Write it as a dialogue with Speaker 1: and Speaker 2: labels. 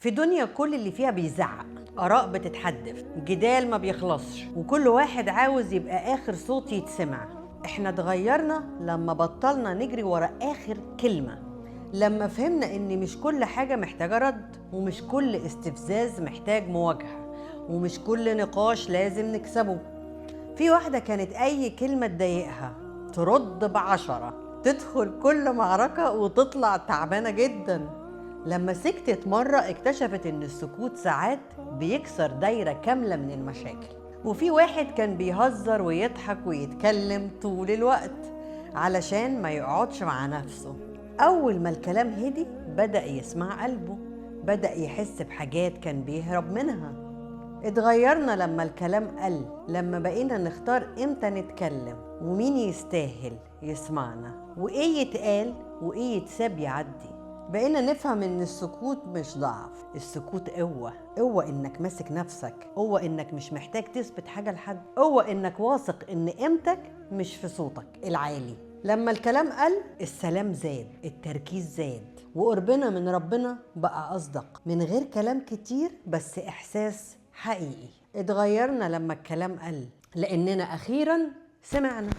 Speaker 1: في دنيا كل اللي فيها بيزعق، آراء بتتحدف، جدال ما بيخلصش، وكل واحد عاوز يبقى آخر صوت يتسمع. احنا اتغيرنا لما بطلنا نجري ورا آخر كلمة، لما فهمنا ان مش كل حاجة محتاجة رد، ومش كل استفزاز محتاج مواجهة، ومش كل نقاش لازم نكسبه. في واحدة كانت أي كلمة تضايقها ترد ب10، تدخل كل معركة وتطلع تعبانة جدا. لما سكتت مرة اكتشفت إن السكوت ساعات بيكسر دايرة كاملة من المشاكل. وفي واحد كان بيهزر ويضحك ويتكلم طول الوقت علشان ما يقعدش مع نفسه. أول ما الكلام هدي بدأ يسمع قلبه، بدأ يحس بحاجات كان بيهرب منها. اتغيرنا لما الكلام قل، لما بقينا نختار امتى نتكلم ومين يستاهل يسمعنا، وايه يتقال وايه يتساب يعدي. بقينا نفهم ان السكوت مش ضعف، السكوت قوة. قوة انك ماسك نفسك، قوة انك مش محتاج تثبت حاجة لحد، قوة انك واثق ان قيمتك مش في صوتك العالي. لما الكلام قل السلام زاد، التركيز زاد، وقربنا من ربنا بقى أصدق، من غير كلام كتير بس إحساس حقيقي. اتغيرنا لما الكلام قل لأننا أخيراً سمعنا.